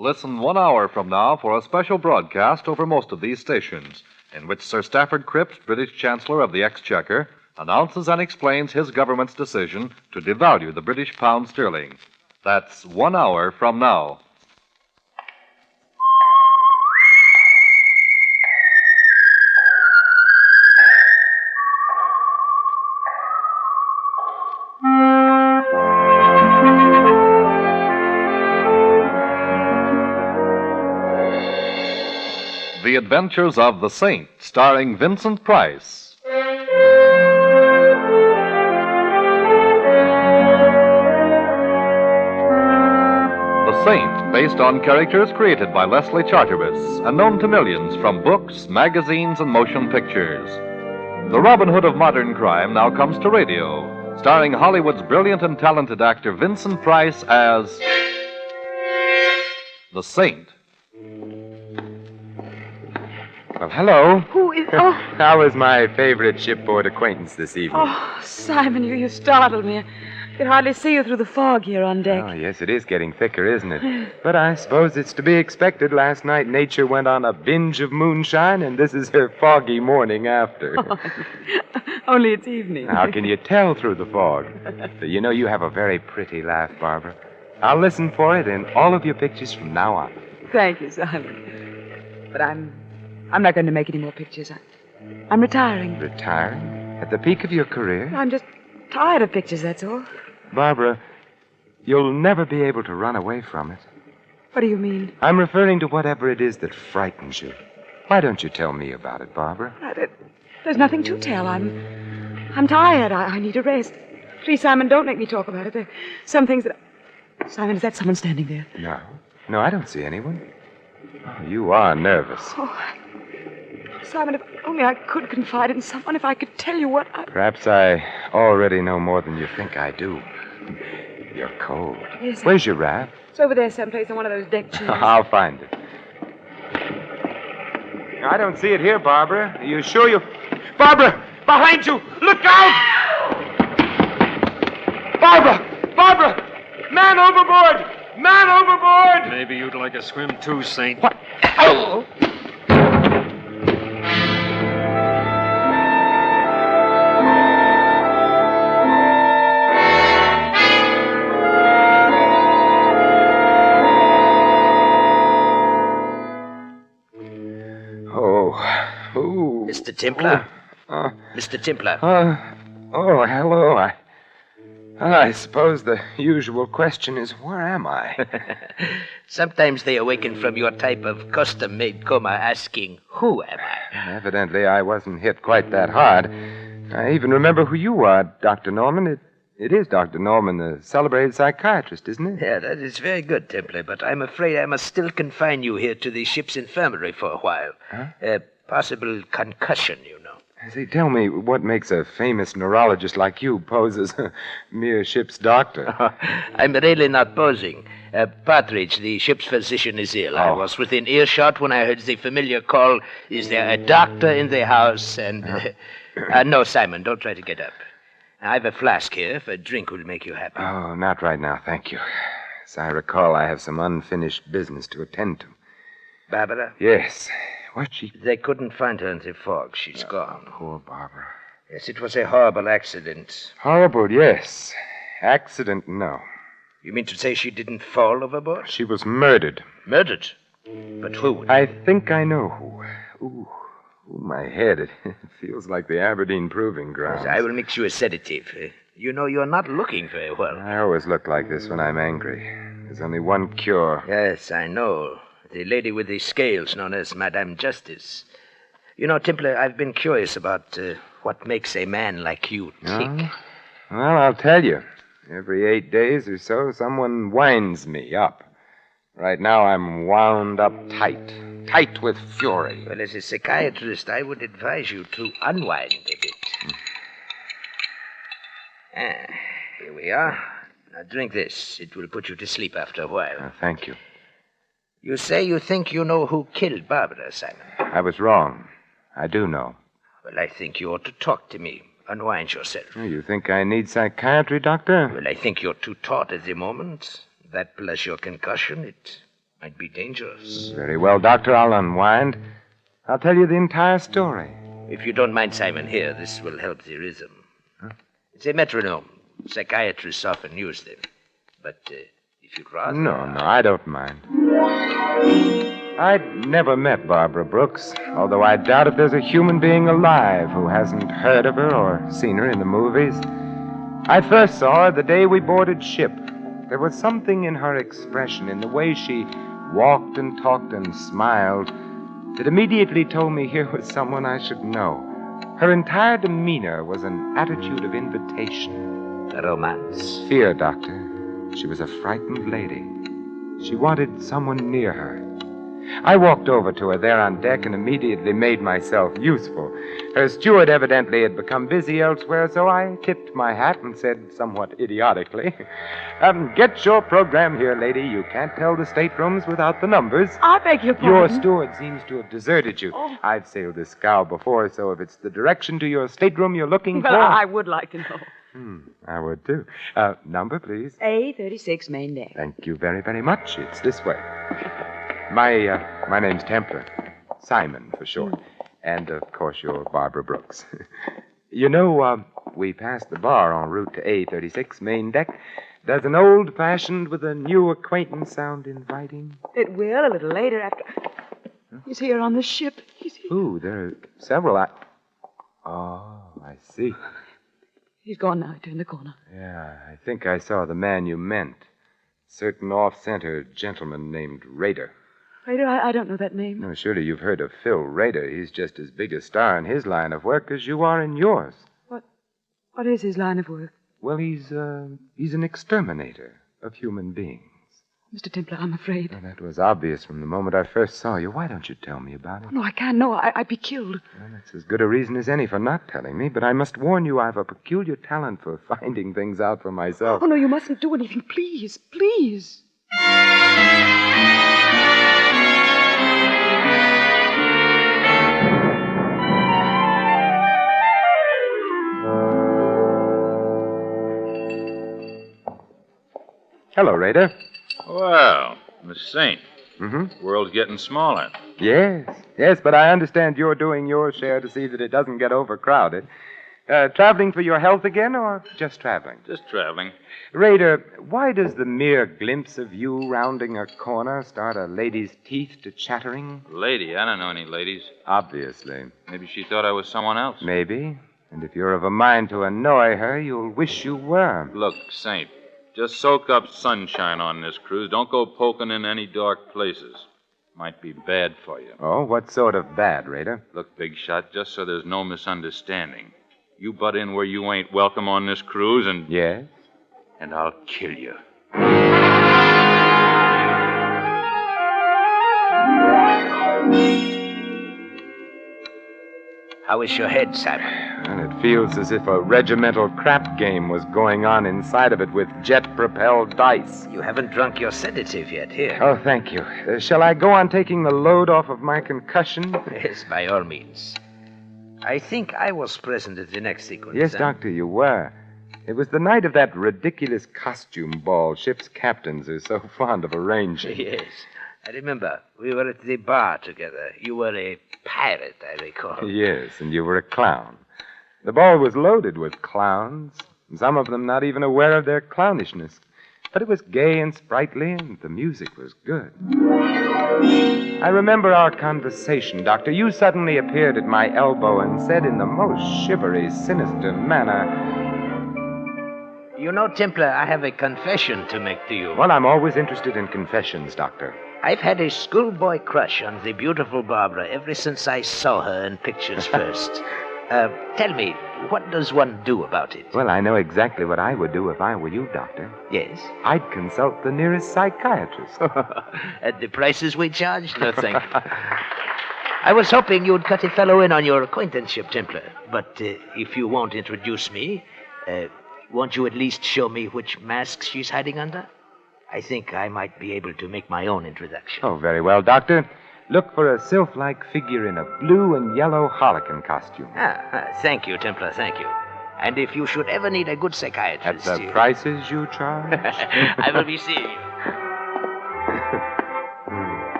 Listen 1 hour from now for a special broadcast over most of these stations, in which Sir Stafford Cripps, British Chancellor of the Exchequer, announces and explains his government's decision to devalue the British pound sterling. That's 1 hour from now. The Adventures of the Saint, starring Vincent Price. The Saint, based on characters created by Leslie Charteris and known to millions from books, magazines, and motion pictures. The Robin Hood of modern crime now comes to radio, starring Hollywood's brilliant and talented actor Vincent Price as the Saint. Well, hello. Who is... Oh. How is my favorite shipboard acquaintance this evening? Oh, Simon, you startled me. I could hardly see you through the fog here on deck. Oh, yes, it is getting thicker, isn't it? But I suppose it's to be expected. Last night, nature went on a binge of moonshine, and this is her foggy morning after. Oh, only it's evening. How can you tell through the fog? You know, you have a very pretty laugh, Barbara. I'll listen for it in all of your pictures from now on. Thank you, Simon. But I'm not going to make any more pictures. I'm retiring. Retiring? At the peak of your career? I'm just tired of pictures, that's all. Barbara, you'll never be able to run away from it. What do you mean? I'm referring to whatever it is that frightens you. Why don't you tell me about it, Barbara? There's nothing to tell. I'm tired. I need a rest. Please, Simon, don't make me talk about it. There are some things that... Simon, is that someone standing there? No, I don't see anyone. Oh, you are nervous. Oh, Simon, if only I could confide in someone, if I could tell you what I... Perhaps I already know more than you think I do. You're cold. Yes. Where's your raft? It's over there someplace on one of those deck chairs. I'll find it. I don't see it here, Barbara. Are you sure you... Barbara! Behind you! Look out! Barbara! Man overboard! Man overboard! Maybe you'd like a swim too, Saint. What? Oh! Mr. Templar? Mr. Templar? Hello. I suppose the usual question is, where am I? Sometimes they awaken from your type of custom-made coma asking, who am I? Evidently, I wasn't hit quite that hard. I even remember who you are, Dr. Norman. It is Dr. Norman, the celebrated psychiatrist, isn't it? Yeah, that is very good, Templar, but I'm afraid I must still confine you here to the ship's infirmary for a while. Huh? Possible concussion, you know. See, tell me, what makes a famous neurologist like you pose as a mere ship's doctor? I'm really not posing. Partridge, the ship's physician, is ill. I was within earshot when I heard the familiar call, "Is there a doctor in the house?" And... no, Simon, don't try to get up. I have a flask here if a drink will make you happy. Oh, not right now, thank you. As I recall, I have some unfinished business to attend to. Barbara? Yes. What's she? They couldn't find her in the fog. She's gone. Poor Barbara. Yes, it was a horrible accident. Horrible, yes. Accident, no. You mean to say she didn't fall overboard? She was murdered. Murdered? But who? I think I know who. Ooh, my head. It feels like the Aberdeen Proving Grounds. Yes, I will mix you a sedative. You know, you're not looking very well. I always look like this when I'm angry. There's only one cure. Yes, I know. The lady with the scales known as Madame Justice. You know, Templar, I've been curious about what makes a man like you tick. Well, I'll tell you. Every 8 days or so, someone winds me up. Right now, I'm wound up tight. Tight with fury. Well, as a psychiatrist, I would advise you to unwind a bit. Here we are. Now, drink this. It will put you to sleep after a while. Thank you. You say you think you know who killed Barbara, Simon. I was wrong. I do know. Well, I think you ought to talk to me. Unwind yourself. You think I need psychiatry, Doctor? Well, I think you're too taut at the moment. That plus your concussion, it Might be dangerous. Very well, Doctor, I'll unwind. I'll tell you the entire story. If you don't mind, Simon, here, this will help the rhythm. It's a metronome. Psychiatrists often use them. But if you'd rather... No, I don't mind. I'd never met Barbara Brooks, although I doubt if there's a human being alive who hasn't heard of her or seen her in the movies. I first saw her the day we boarded ship. There was something in her expression, in the way she walked and talked and smiled, that immediately told me here was someone I should know. Her entire demeanor was an attitude of invitation. A romance. Fear, Doctor. She was a frightened lady. She wanted someone near her. I walked over to her there on deck and immediately made myself useful. Her steward evidently had become busy elsewhere, so I tipped my hat and said somewhat idiotically, "Get your program here, lady. You can't tell the staterooms without the numbers." I beg your pardon. Your steward seems to have deserted you. Oh. I've sailed this scow before, so if it's the direction to your stateroom you're looking Well, for... I would like to know. I would, too. Number, please. A36 main deck. Thank you very, very much. It's this way. My name's Templar. Simon, for short. And, of course, you're Barbara Brooks. You know, we passed the bar en route to A36 main deck. Does an old-fashioned with a new acquaintance sound inviting? It will a little later after... He's here on the ship. He's here. Ooh, there are several... Oh, I see. He's gone now. He turned the corner. Yeah, I think I saw the man you meant. Certain off-center gentleman named Rader. Rader, I don't know that name. No, surely you've heard of Phil Rader. He's just as big a star in his line of work as you are in yours. What is his line of work? Well, he's an exterminator of human beings. Mr. Templar, I'm afraid. Well, that was obvious from the moment I first saw you. Why don't you tell me about it? No, I can't. No, I'd be killed. Well, that's as good a reason as any for not telling me, but I must warn you I've a peculiar talent for finding things out for myself. Oh, no, you mustn't do anything. Please, please. Hello, Rader. Well, Miss Saint, Mm-hmm. world's getting smaller. Yes, but I understand you're doing your share to see that it doesn't get overcrowded. Traveling for your health again, or just traveling? Just traveling. Rader, why does the mere glimpse of you rounding a corner start a lady's teeth to chattering? Lady, I don't know any ladies. Obviously. Maybe she thought I was someone else. Maybe. And if you're of a mind to annoy her, you'll wish you were. Look, Saint, just soak up sunshine on this cruise. Don't go poking in any dark places. Might be bad for you. Oh, what sort of bad, Rader? Look, Big Shot, just so there's no misunderstanding. You butt in where you ain't welcome on this cruise, and Yes? I'll kill you. How is your head, Simon? And it feels as if a regimental crap game was going on inside of it with jet-propelled dice. You haven't drunk your sedative yet. Here. Oh, thank you. Shall I go on taking the load off of my concussion? Yes, by all means. I think I was present at the next sequence. Yes, huh? Doctor, you were. It was the night of that ridiculous costume ball ship's captains are so fond of arranging. Yes. I remember. We were at the bar together. You were a pirate, I recall. Yes, and you were a clown. The ball was loaded with clowns, some of them not even aware of their clownishness. But it was gay and sprightly, and the music was good. I remember our conversation, Doctor. You suddenly appeared at my elbow and said in the most shivery, sinister manner, You know, Templar, I have a confession to make to you. "Well, I'm always interested in confessions, Doctor." I've had a schoolboy crush on the beautiful Barbara ever since I saw her in pictures first. Tell me, what does one do about it? Well, I know exactly what I would do if I were you, Doctor. Yes? I'd consult the nearest psychiatrist. At the prices we charge? No, thank you. I was hoping you'd cut a fellow in on your acquaintanceship, Templar. But if you won't introduce me, won't you at least show me which mask she's hiding under? I think I might be able to make my own introduction. Oh, very well, Doctor. Look for a sylph-like figure in a blue and yellow harlequin costume. Thank you, Templar, thank you. And if you should ever need a good At psychiatrist... the prices you charge? I will be seeing you.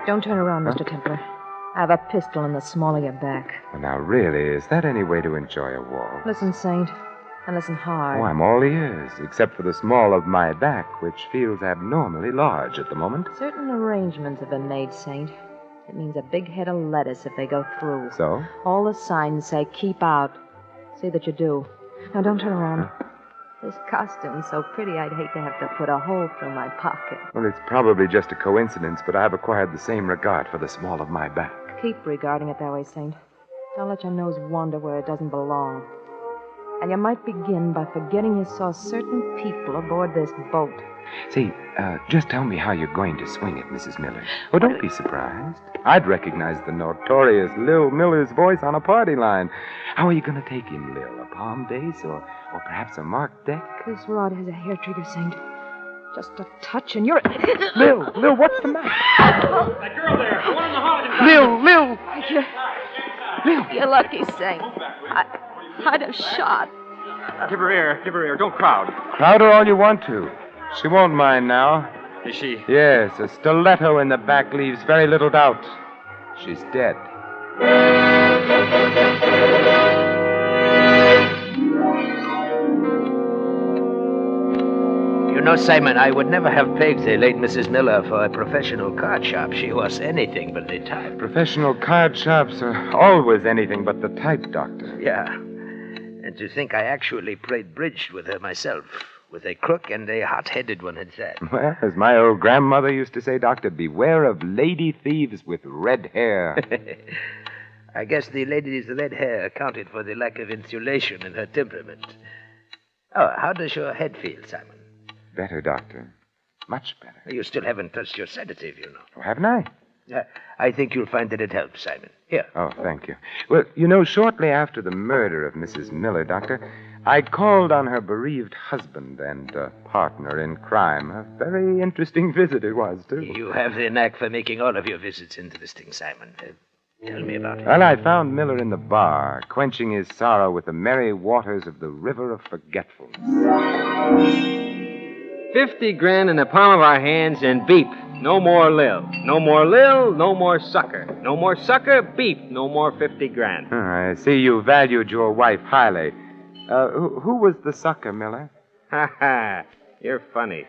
Don't turn around, Mr. Templar. I have a pistol in the small of your back. Well, now, really, is that any way to enjoy a waltz? Listen, Saint, and listen hard. Oh, I'm all ears, except for the small of my back, which feels abnormally large at the moment. Certain arrangements have been made, Saint. It means a big head of lettuce if they go through. So? All the signs say keep out. See that you do. Now, don't turn around. This costume's so pretty, I'd hate to have to put a hole through my pocket. Well, it's probably just a coincidence, but I've acquired the same regard for the small of my back. Keep regarding it that way, Saint. Don't let your nose wander where it doesn't belong. And you might begin by forgetting you saw certain people aboard this boat. Say, just tell me how you're going to swing it, Mrs. Miller. Oh, don't be surprised. I'd recognize the notorious Lil Miller's voice on a party line. How are you going to take him, Lil? A palm base or perhaps a marked deck? This rod has a hair trigger, Saint. Just a touch and you're... Lil, what's the matter? That girl there, the one in the hall. Lil! You're lucky, Saint. I'd have shot. Give her air. Don't crowd. Crowd her all you want to. She won't mind now. Is she? Yes, a stiletto in the back leaves very little doubt. She's dead. You know, Simon, I would never have pegged the late Mrs. Miller for a professional card shop. She was anything but the type. Professional card shops are always anything but the type, Doctor. Yeah. And to think I actually played bridge with her myself. With a crook and a hot-headed one at that. Well, as my old grandmother used to say, Doctor, beware of lady thieves with red hair. I guess the lady's red hair accounted for the lack of insulation in her temperament. Oh, how does your head feel, Simon? Better, Doctor. Much better. You still haven't touched your sedative, you know. Oh, haven't I? I think you'll find that it helps, Simon. Here. Oh, thank you. Well, you know, shortly after the murder of Mrs. Miller, Doctor, I called on her bereaved husband and partner in crime. A very interesting visit it was, too. You have the knack for making all of your visits interesting, Simon. Tell me about it. Well, I found Miller in the bar, quenching his sorrow with the merry waters of the River of Forgetfulness. 50 grand in the palm of our hands and beep. No more Lil. No more Lil, no more sucker. No more sucker, beep. No more 50 grand. I see you valued your wife highly. Who was the sucker, Miller? Ha ha. You're funny.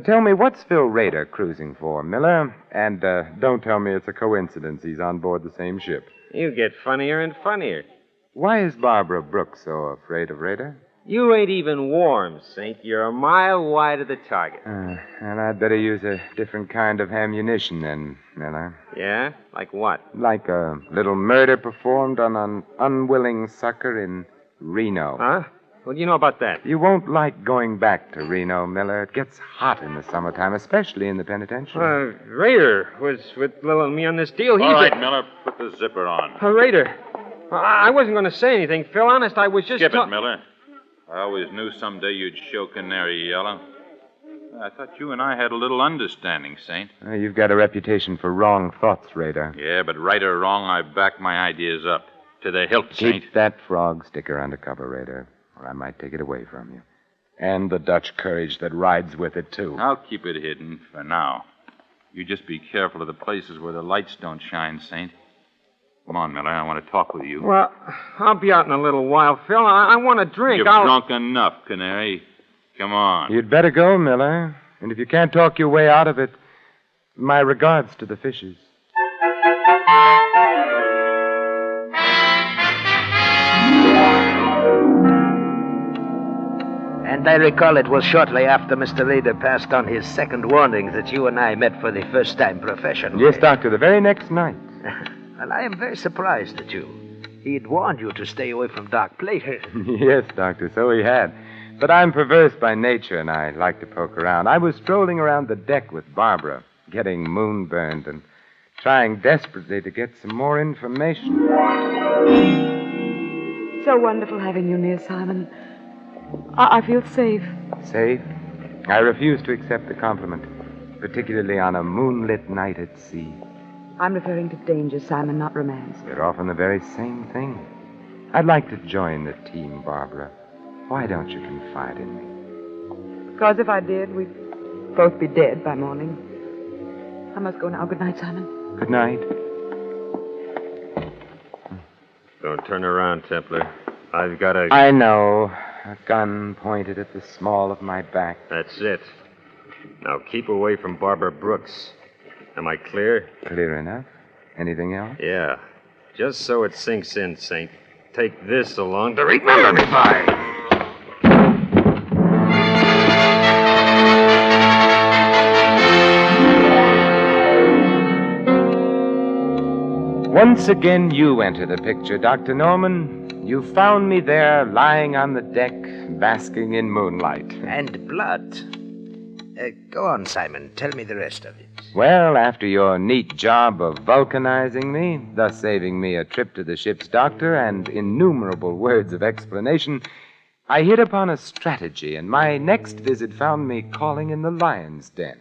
Tell me, what's Phil Rader cruising for, Miller? And don't tell me it's a coincidence he's on board the same ship. You get funnier and funnier. Why is Barbara Brooks so afraid of Rader? You ain't even warm, Saint. You're a mile wide of the target. And I'd better use a different kind of ammunition then, Miller. Yeah? Like what? Like a little murder performed on an unwilling sucker in Reno. Huh? What do you know about that? You won't like going back to Reno, Miller. It gets hot in the summertime, especially in the penitentiary. Raider was with Lil and me on this deal. All right, Miller, put the zipper on. Raider. I wasn't going to say anything, Phil. Honest, I was just... Skip it, Miller. I always knew someday you'd show Canary Yellow. I thought you and I had a little understanding, Saint. You've got a reputation for wrong thoughts, Rader. Yeah, but right or wrong, I back my ideas up. To the hilt, Saint. Keep that frog sticker under cover, Rader, or I might take it away from you. And the Dutch courage that rides with it, too. I'll keep it hidden for now. You just be careful of the places where the lights don't shine, Saint. Come on, Miller. I want to talk with you. Well, I'll be out in a little while, Phil. I want a drink. You've drunk enough, Canary. Come on. You'd better go, Miller. And if you can't talk your way out of it, my regards to the fishes. And I recall it was shortly after Mr. Rader passed on his second warning that you and I met for the first time professionally. Yes, Doctor, the very next night. Well, I am very surprised at you. He'd warned you to stay away from dark places. Yes, Doctor, so he had. But I'm perverse by nature, and I like to poke around. I was strolling around the deck with Barbara, getting moonburned and trying desperately to get some more information. So wonderful having you near, Simon. I feel safe. Safe? I refuse to accept the compliment, particularly on a moonlit night at sea. I'm referring to danger, Simon, not romance. They're often the very same thing. I'd like to join the team, Barbara. Why don't you confide in me? Because if I did, we'd both be dead by morning. I must go now. Good night, Simon. Good night. Don't turn around, Templar. I've got a... I know. A gun pointed at the small of my back. That's it. Now keep away from Barbara Brooks. Am I clear? Clear enough. Anything else? Yeah. Just so it sinks in, Saint. Take this along to remember me by. Once again, you enter the picture, Dr. Norman. You found me there, lying on the deck, basking in moonlight. And blood. Go on, Simon. Tell me the rest of it. Well, after your neat job of vulcanizing me, thus saving me a trip to the ship's doctor and innumerable words of explanation, I hit upon a strategy, and my next visit found me calling in the lion's den.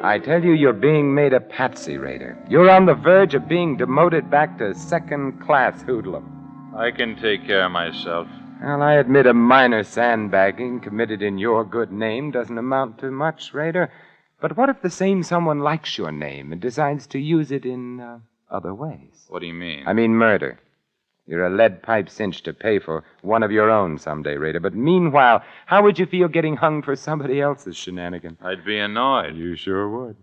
I tell you, you're being made a patsy, Raider. You're on the verge of being demoted back to second-class hoodlum. I can take care of myself. Well, I admit a minor sandbagging committed in your good name doesn't amount to much, Raider. But what if the same someone likes your name and decides to use it in other ways? What do you mean? I mean murder. You're a lead pipe cinch to pay for one of your own someday, Raider. But meanwhile, how would you feel getting hung for somebody else's shenanigan? I'd be annoyed. You sure would.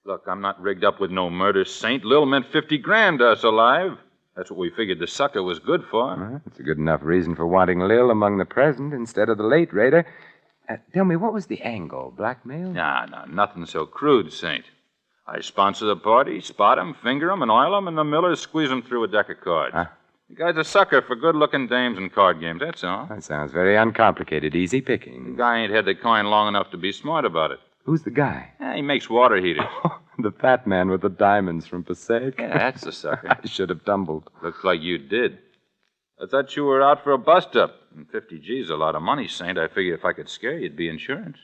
Look, I'm not rigged up with no murder, Saint. Lil meant 50 grand to us alive. That's what we figured the sucker was good for. Well, it's a good enough reason for wanting Lil among the present instead of the late, Raider. Tell me, what was the angle? Blackmail? Nah, nothing so crude, Saint. I sponsor the party, spot 'em, finger 'em, and oil 'em, and the Millers squeeze 'em through a deck of cards. Huh? The guy's a sucker for good-looking dames and card games, that's all. That sounds very uncomplicated. Easy The picking. guy ain't had the coin long enough to be smart about it. Who's the guy? He makes water heaters. The fat man with the diamonds from Passaic. Yeah, that's the sucker. I should have tumbled. Looks like you did. I thought you were out for a bust-up. And 50 G's a lot of money, Saint. I figured if I could scare you, it'd be insurance.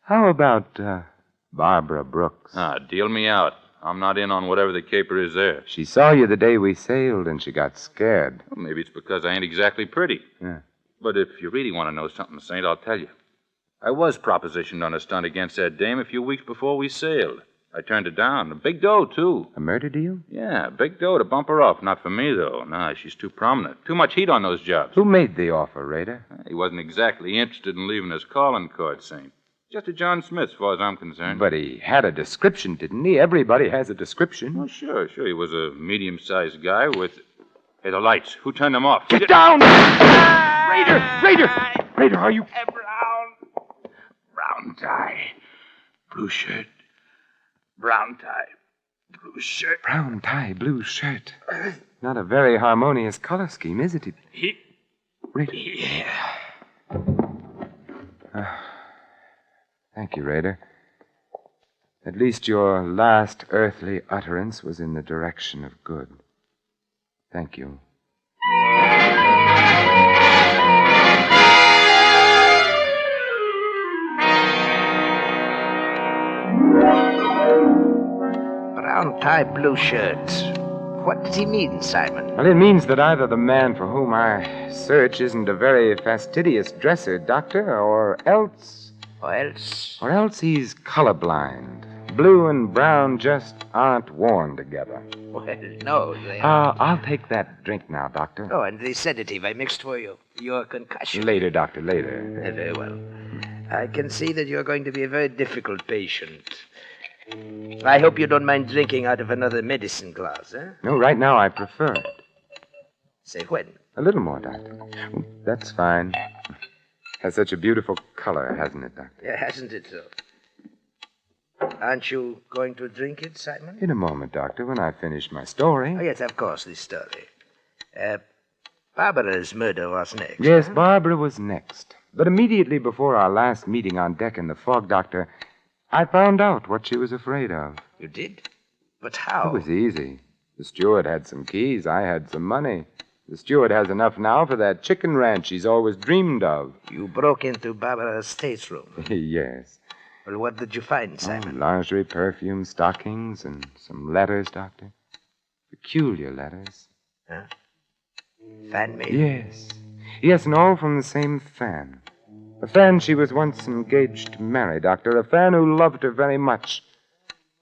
How about Barbara Brooks? Deal me out. I'm not in on whatever the caper is there. She saw you the day we sailed, and she got scared. Well, maybe it's because I ain't exactly pretty. Yeah. But if you really want to know something, Saint, I'll tell you. I was propositioned on a stunt against that dame a few weeks before we sailed. I turned it down. A big dough, too. A murder deal? Yeah, big dough to bump her off. Not for me, though. Nah, she's too prominent. Too much heat on those jobs. Who made the offer, Raider? He wasn't exactly interested in leaving his calling card, Saint. Just a John Smith, as far as I'm concerned. But he had a description, didn't he? Everybody has a description. Well, sure. He was a medium-sized guy with... Hey, the lights. Who turned them off? Get down! Raider, are you... Brown tie. Blue shirt. Brown tie. Blue shirt. Brown tie, blue shirt. Not a very harmonious color scheme, is it? Raider. Yeah. Thank you, Raider. At least your last earthly utterance was in the direction of good. Thank you. Brown tie, blue shirt. What does he mean, Simon? Well, it means that either the man for whom I search isn't a very fastidious dresser, Doctor, or else he's colorblind. Blue and brown just aren't worn together. Well, no, they are. I'll take that drink now, Doctor. Oh, and the sedative I mixed for you. Your concussion. Later, Doctor, later. Very well. I can see that you're going to be a very difficult patient. I hope you don't mind drinking out of another medicine glass, eh? No, right now I prefer it. Say when? A little more, Doctor. That's fine. Has such a beautiful color, hasn't it, Doctor? Yeah, hasn't it so? Aren't you going to drink it, Simon? In a moment, Doctor, when I finish my story. Oh, yes, of course, this story. Barbara's murder was next. Yes, huh? Barbara was next. But immediately before our last meeting on deck in the fog, Doctor, I found out what she was afraid of. You did? But how? It was easy. The steward had some keys. I had some money. The steward has enough now for that chicken ranch he's always dreamed of. You broke into Barbara's stateroom. Yes. Well, what did you find, Simon? Lingerie, perfume, stockings, and some letters, Doctor. Peculiar letters. Huh? Fan mail? Yes. Yes, and all from the same fan. A fan she was once engaged to marry, Doctor. A fan who loved her very much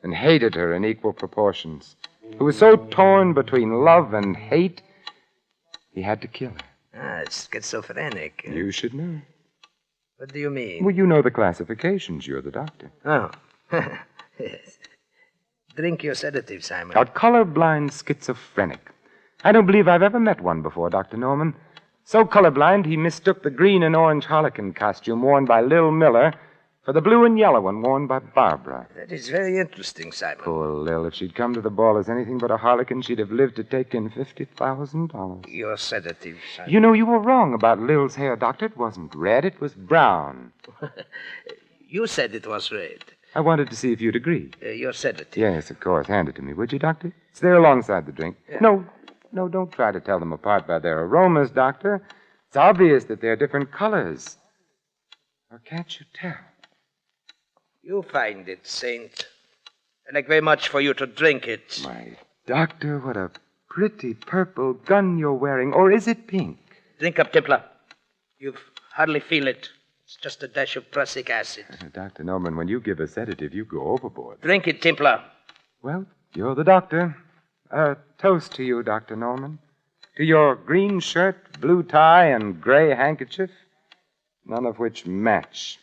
and hated her in equal proportions. Who was so torn between love and hate, he had to kill her. Ah, schizophrenic. You should know. What do you mean? Well, you know the classifications. You're the doctor. Oh. Yes. Drink your sedative, Simon. A colorblind schizophrenic. I don't believe I've ever met one before, Dr. Norman. So colorblind, he mistook the green and orange harlequin costume worn by Lil Miller for the blue and yellow one worn by Barbara. That is very interesting, Simon. Poor Lil. If she'd come to the ball as anything but a harlequin, she'd have lived to take in $50,000. Your sedative, Simon. You know, you were wrong about Lil's hair, Doctor. It wasn't red, it was brown. You said it was red. I wanted to see if you'd agree. Your sedative. Yes, of course. Hand it to me, would you, Doctor? It's there alongside the drink. Yeah. No, don't try to tell them apart by their aromas, Doctor. It's obvious that they're different colors. Or can't you tell? You find it, Saint. I'd like very much for you to drink it. My Doctor, what a pretty purple gun you're wearing. Or is it pink? Drink up, Templar. You hardly feel it. It's just a dash of prussic acid. Dr. Norman, when you give a sedative, you go overboard. Drink it, Templar. Well, you're the doctor. A toast to you, Dr. Norman. To your green shirt, blue tie, and gray handkerchief, none of which match.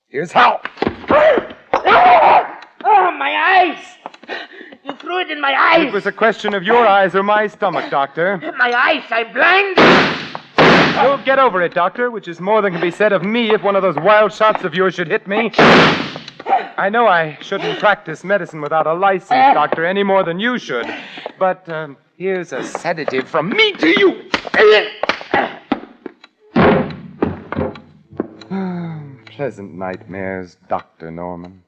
Here's how. Oh, my eyes! You threw it in my eyes! It was a question of your eyes or my stomach, Doctor. My eyes, I'm blind! You'll get over it, Doctor, which is more than can be said of me if one of those wild shots of yours should hit me. I know I shouldn't practice medicine without a license, Doctor, any more than you should. But here's a sedative from me to you. Pleasant nightmares, Dr. Norman.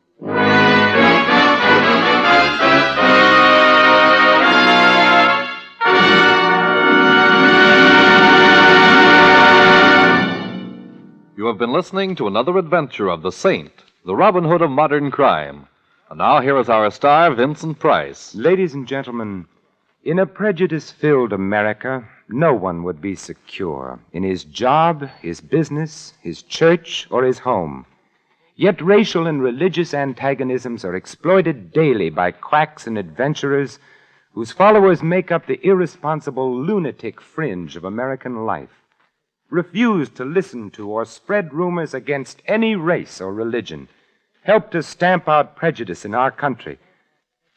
You have been listening to another adventure of the Saint, the Robin Hood of modern crime. And now here is our star, Vincent Price. Ladies and gentlemen, in a prejudice-filled America, no one would be secure in his job, his business, his church, or his home. Yet racial and religious antagonisms are exploited daily by quacks and adventurers whose followers make up the irresponsible lunatic fringe of American life. Refuse to listen to or spread rumors against any race or religion. Help to stamp out prejudice in our country.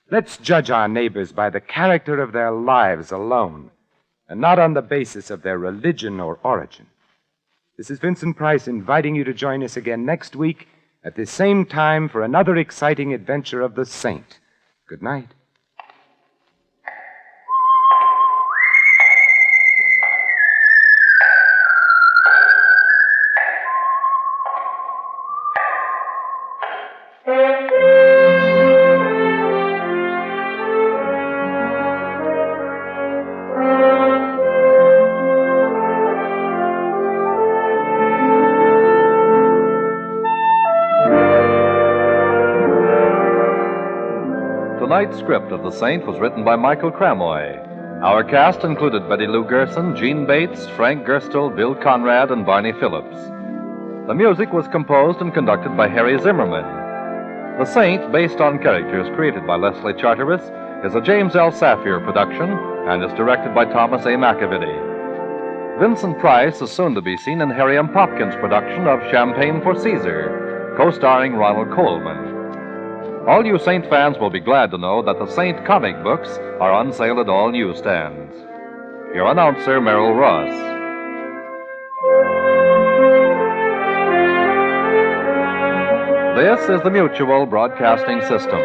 Let's judge our neighbors by the character of their lives alone, and not on the basis of their religion or origin. This is Vincent Price inviting you to join us again next week at the same time for another exciting adventure of the Saint. Good night. Tonight's script of The Saint was written by Michael Cramoy. Our cast included Betty Lou Gerson, Gene Bates, Frank Gerstle, Bill Conrad, and Barney Phillips. The music was composed and conducted by Harry Zimmerman. The Saint, based on characters created by Leslie Charteris, is a James L. Safier production and is directed by Thomas A. McAvity. Vincent Price is soon to be seen in Harry M. Popkin's production of Champagne for Caesar, co-starring Ronald Colman. All you Saint fans will be glad to know that the Saint comic books are on sale at all newsstands. Your announcer, Merrill Ross. This is the Mutual Broadcasting System.